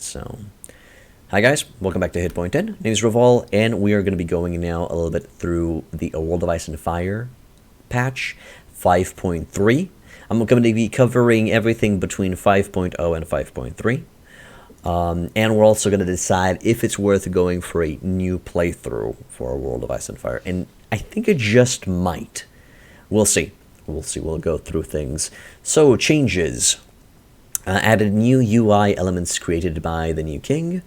So, hi guys, welcome back to Hit Point 10. My name is Raval, and we are going to be going now a little bit through the A World of Ice and Fire patch 5.3. I'm going to be covering everything between 5.0 and 5.3. And we're also going to decide if it's worth going for a new playthrough for A World of Ice and Fire. And I think it just might. We'll see. We'll go through things. So, changes. Added new UI elements created by the new king.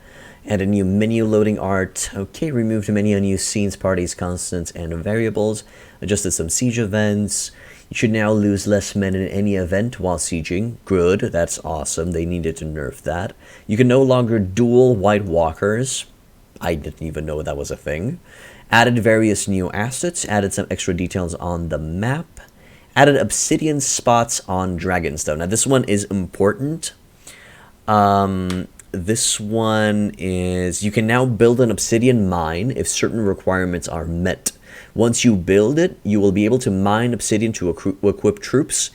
Added new menu loading art. Okay, removed many unused scenes, parties, constants, and variables. Adjusted some siege events. You should now lose less men in any event while sieging. Good, that's awesome. They needed to nerf that. You can no longer duel White Walkers. I didn't even know that was a thing. Added various new assets. Added some extra details on the map. Added obsidian spots on Dragonstone. Now this one is important. This one is, you can now build an obsidian mine if certain requirements are met. Once you build it, you will be able to mine obsidian to equip troops,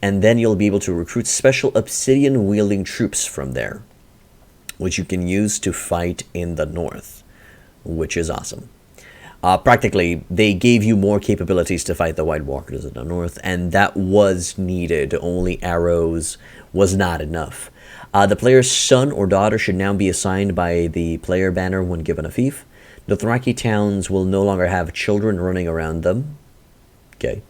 and then you'll be able to recruit special obsidian-wielding troops from there, which you can use to fight in the north, which is awesome. Practically, they gave you more capabilities to fight the White Walkers in the north, and that was needed. Only arrows was not enough. The player's son or daughter should now be assigned by the player banner when given a fief. The Dothraki towns will no longer have children running around them. Okay.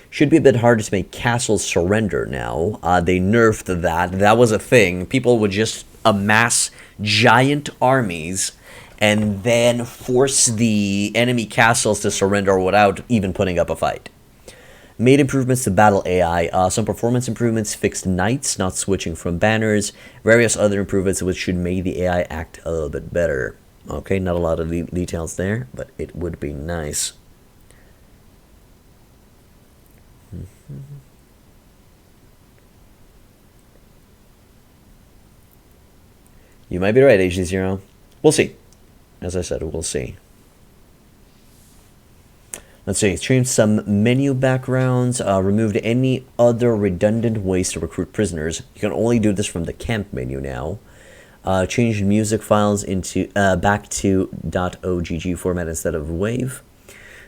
Should be a bit harder to make castles surrender now. They nerfed that. That was a thing. People would just amass giant armies and then force the enemy castles to surrender without even putting up a fight. Made improvements to battle AI. Some performance improvements, fixed knights, not switching from banners. Various other improvements which should make the AI act a little bit better. Okay, not a lot of details there, but it would be nice. You might be right, HG0. We'll see. As I said, we'll see. Let's see, changed some menu backgrounds, removed any other redundant ways to recruit prisoners. You can only do this from the camp menu now. Changed music files into back to .ogg format instead of WAV.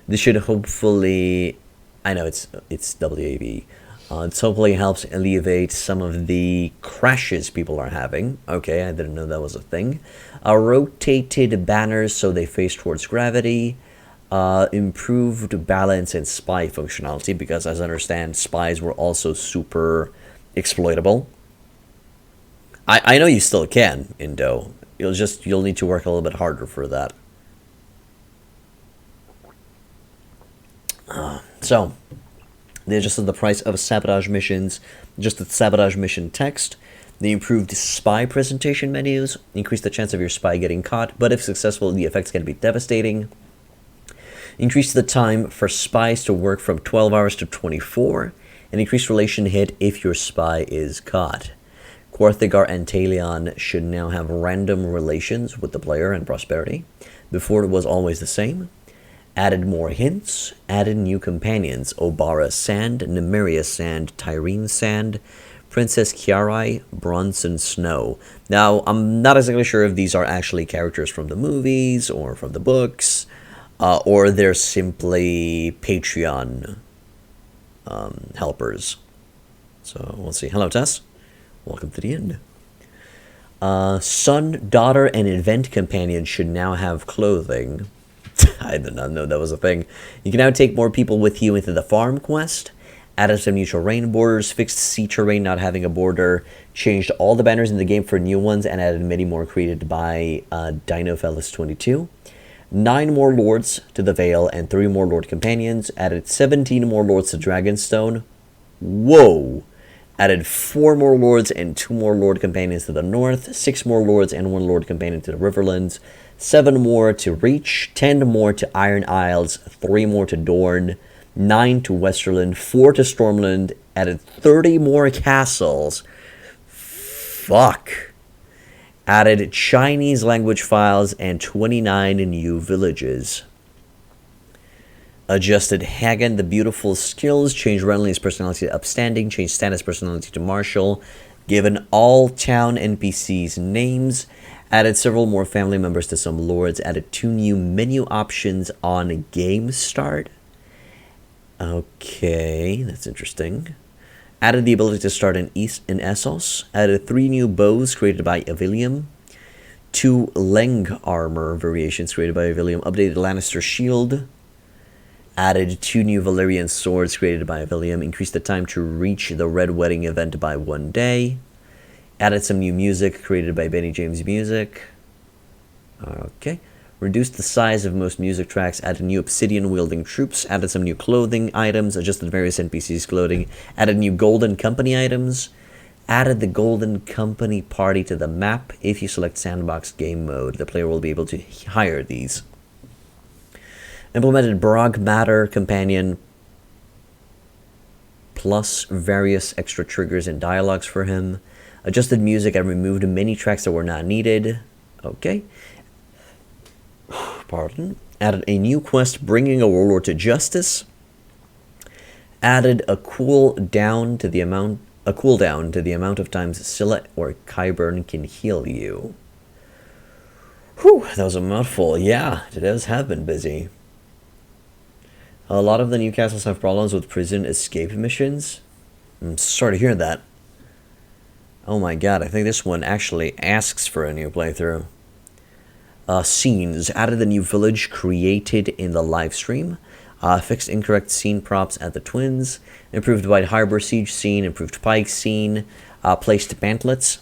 This should hopefully, I know it's WAV. This hopefully helps alleviate some of the crashes people are having. Okay, I didn't know that was a thing. Rotated banners so they face towards gravity. Improved balance and spy functionality, because as I understand, spies were also super exploitable. I know you still can in Doe. You'll need to work a little bit harder for that. So they adjusted the price of sabotage missions, adjusted sabotage mission text. They improved spy presentation menus, increased the chance of your spy getting caught, but if successful, the effects can be devastating. Increased the time for spies to work from 12 hours to 24, and increased relation hit if your spy is caught. Quarthigar and Talion should now have random relations with the player and prosperity. Before it was always the same. Added more hints, added new companions, Obara Sand, Nymeria Sand, Tyrene Sand, Princess Kiarai, Bronson Snow. Now, I'm not exactly sure if these are actually characters from the movies or from the books, or they're simply Patreon helpers. So, we'll see. Hello, Tess. Welcome to the end. Son, daughter, and event companion should now have clothing. I did not know that was a thing. You can now take more people with you into the farm quest. Added some new terrain borders, fixed sea terrain not having a border, changed all the banners in the game for new ones, and added many more created by DinoFellas22. 9 more lords to the Vale and 3 more lord companions. Added 17 more lords to Dragonstone. Whoa! Added 4 more lords and 2 more lord companions to the north, 6 more lords and 1 lord companion to the Riverlands, 7 more to Reach, 10 more to Iron Isles, 3 more to Dorne, 9 to Westerland, 4 to Stormland, added 30 more castles. Fuck. Added Chinese language files and 29 new villages. Adjusted Hagen the Beautiful skills, changed Renly's personality to upstanding, changed Stannis' personality to martial, Given all town NPCs names. Added several more family members to some lords. Added 2 new menu options on game start. Okay, that's interesting. Added the ability to start in Essos. Added 3 new bows created by Avilium. 2 Leng armor variations created by Avilium. Updated Lannister shield. Added 2 new Valyrian swords created by Avilium. Increased the time to reach the Red Wedding event by 1 day. Added some new music created by Benny James Music. Okay. Reduced the size of most music tracks. Added new obsidian-wielding troops. Added some new clothing items. Adjusted various NPCs' clothing. Added new Golden Company items. Added the Golden Company party to the map. If you select Sandbox Game Mode, the player will be able to hire these. Implemented Brog Matter Companion plus various extra triggers and dialogues for him. Adjusted music and removed many tracks that were not needed. Okay. Pardon. Added a new quest, bringing a warlord to justice. Added a cooldown to the amount of times Scylla or Qyburn can heal you. Whew, that was a mouthful. Yeah, it does have been busy. A lot of the new castles have problems with prison escape missions. I'm sorry to hear that. Oh my god, I think this one actually asks for a new playthrough. Scenes. Added a new village created in the live stream. Fixed incorrect scene props at the Twins. Improved White Harbor Siege scene. Improved Pike scene. Placed Pantlets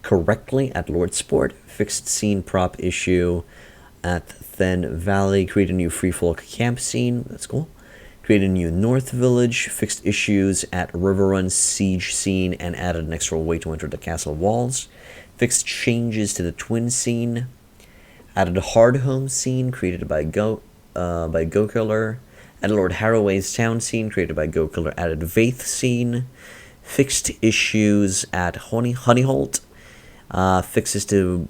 correctly at Lordsport. Fixed scene prop issue at Then Valley. Created a new Free Folk camp scene. That's cool. Created a new North Village. Fixed issues at River Run Siege scene and added an extra way to enter the castle walls. Fixed changes to the Twin scene. Added a Hard Home scene created by Go Killer. Added Lord Harroway's town scene created by Go Killer. Added Vaith scene. Fixed issues at Honeyholt. Fixes to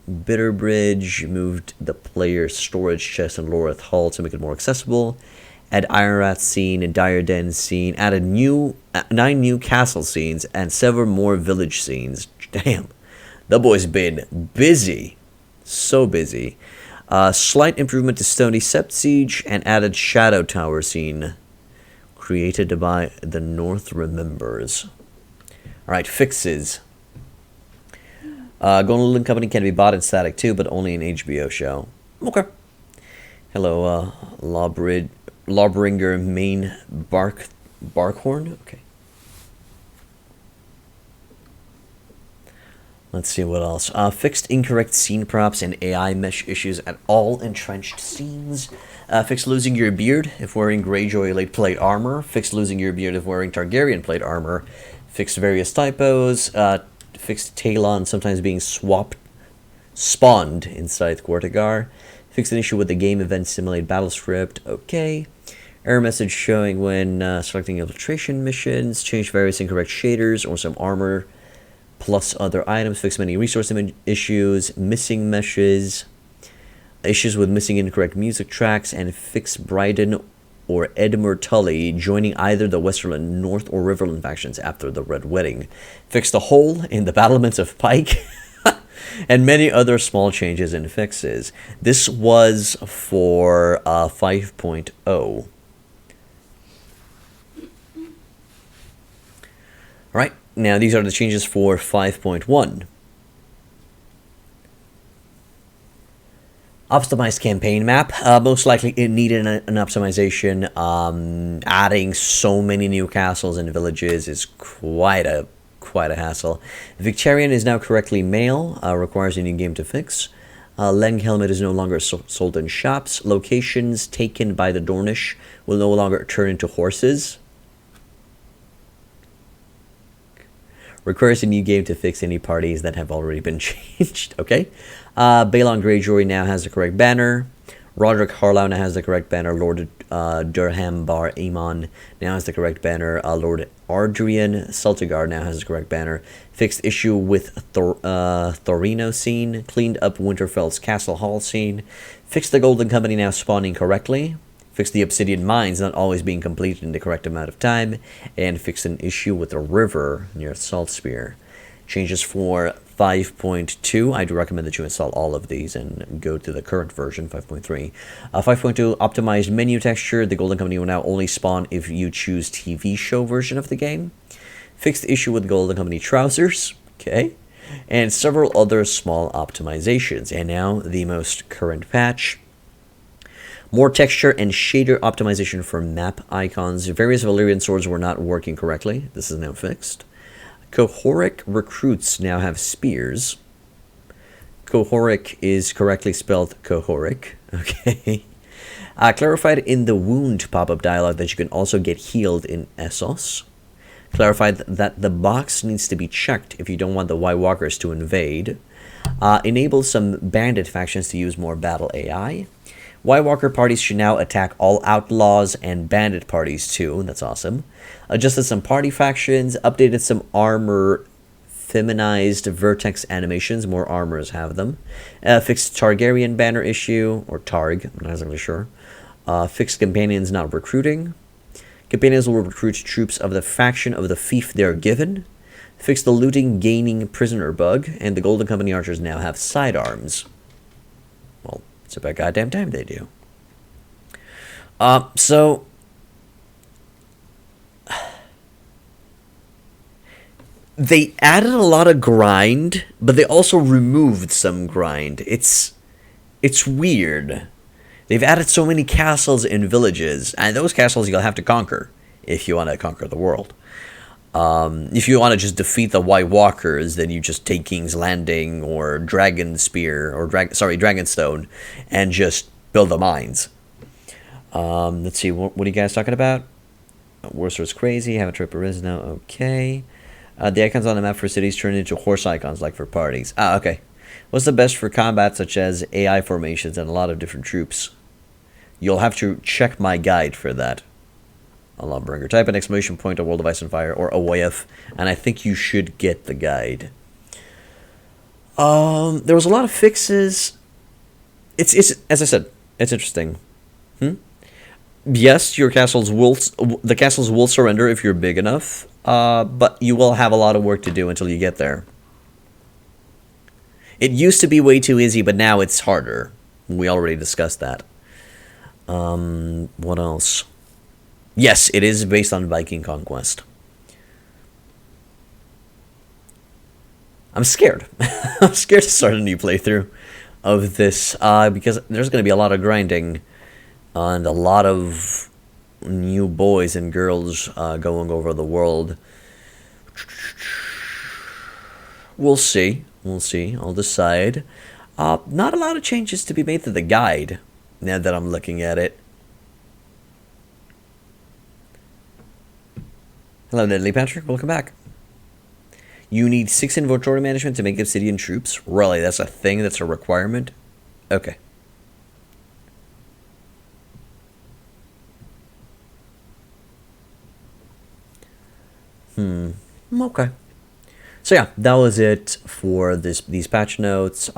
Bitterbridge. Moved the player's storage chest in Loreth Hall to make it more accessible. Add Ironrath scene and Dire Den scene. Added 9 new castle scenes and 7 more village scenes. Damn, the boy's been busy. So busy. Slight improvement to Stony Sept Siege and added Shadow Tower scene created by the North Remembers. Alright, fixes. Golden Company can be bought in Static 2, but only in HBO show. Okay. Hello, Lawbringer main Barkhorn. Okay. Let's see what else. Fixed incorrect scene props and AI mesh issues at all entrenched scenes. Fixed losing your beard if wearing Greyjoy late plate armor. Fixed losing your beard if wearing Targaryen plate armor. Fixed various typos. Fixed Talon sometimes being spawned inside Quartigar. Fixed an issue with the game event simulate battle script. Okay. Error message showing when selecting infiltration missions. Change various incorrect shaders or some armor plus other items. Fix many resource issues. Missing meshes. Issues with missing incorrect music tracks. And fix Bryden or Edmure Tully joining either the Westerland North or Riverland factions after the Red Wedding. Fix the hole in the battlements of Pike. And many other small changes and fixes. This was for 5.0. Alright, now these are the changes for 5.1. Optimized campaign map. Most likely it needed an optimization. Adding so many new castles and villages is quite a hassle. Victarion is now correctly male. Requires a new game to fix. Leng helmet is no longer sold in shops. Locations taken by the Dornish will no longer turn into horses. Requires a new game to fix any parties that have already been changed. Okay. Balon Greyjoy now has the correct banner. Roderick Harlow now has the correct banner. Lord Durham Bar Aemon now has the correct banner. Lord Ardrian Celtigar now has the correct banner. Fixed issue with Thorino scene. Cleaned up Winterfell's Castle Hall scene. Fixed the Golden Company now spawning correctly. Fixed the Obsidian Mines not always being completed in the correct amount of time. And fixed an issue with the river near Saltspear. Changes for 5.2, I do recommend that you install all of these and go to the current version, 5.3. 5.2, optimized menu texture. The Golden Company will now only spawn if you choose TV show version of the game. Fixed issue with Golden Company trousers, okay, and several other small optimizations. And now the most current patch. More texture and shader optimization for map icons. Various Valyrian swords were not working correctly. This is now fixed. Cohoric recruits now have spears. Cohoric is correctly spelled Cohoric. Okay. Clarified in the wound pop-up dialog that you can also get healed in Essos. Clarified that the box needs to be checked if you don't want the White Walkers to invade. Enabled some bandit factions to use more battle AI. White Walker parties should now attack all outlaws and bandit parties too. That's awesome. Adjusted some party factions. Updated some armor feminized vertex animations. More armors have them. Fixed Targaryen banner issue. Or Targ. I'm not exactly sure. Fixed companions not recruiting. Companions will recruit troops of the faction of the fief they're given. Fixed the looting gaining prisoner bug. And the Golden Company archers now have sidearms. Well, it's about goddamn time they do. So they added a lot of grind, but they also removed some grind. It's weird. They've added so many castles and villages, and those castles you'll have to conquer if you want to conquer the world. If you want to just defeat the White Walkers, then you just take King's Landing or Dragon Spear or Dragonstone and just build the mines. Let's see, what are you guys talking about? Warsaw crazy. Have a trip is now okay. The icons on the map for cities turn into horse icons like for parties. Okay. What's the best for combat such as AI formations and a lot of different troops? You'll have to check my guide for that. Lawbringer. Type an exclamation point on World of Ice and Fire or AWOIAF, and I think you should get the guide. There was a lot of fixes. It's as I said, it's interesting. Yes, the castles will surrender if you're big enough, but you will have a lot of work to do until you get there. It used to be way too easy, but now it's harder. We already discussed that. What else? Yes, it is based on Viking conquest. I'm scared. I'm scared to start a new playthrough of this because there's going to be a lot of grinding and a lot of new boys and girls going over the world. We'll see. We'll see. I'll decide. Not a lot of changes to be made to the guide now that I'm looking at it. Hello, Deadly Patrick. Welcome back. You need 6 inventory management to make obsidian troops. Really, that's a thing? That's a requirement? Okay. Okay. So yeah, that was it for these patch notes.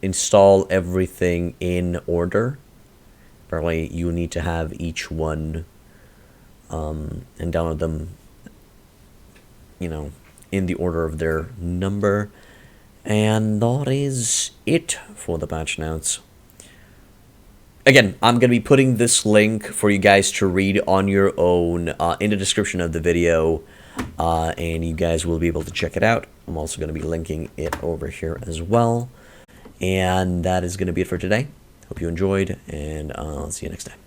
Install everything in order. Apparently, you need to have each one and download them, you know, in the order of their number. And that is it for the patch notes. Again, I'm going to be putting this link for you guys to read on your own in the description of the video. And you guys will be able to check it out. I'm also going to be linking it over here as well. And that is going to be it for today. Hope you enjoyed, and I'll see you next time.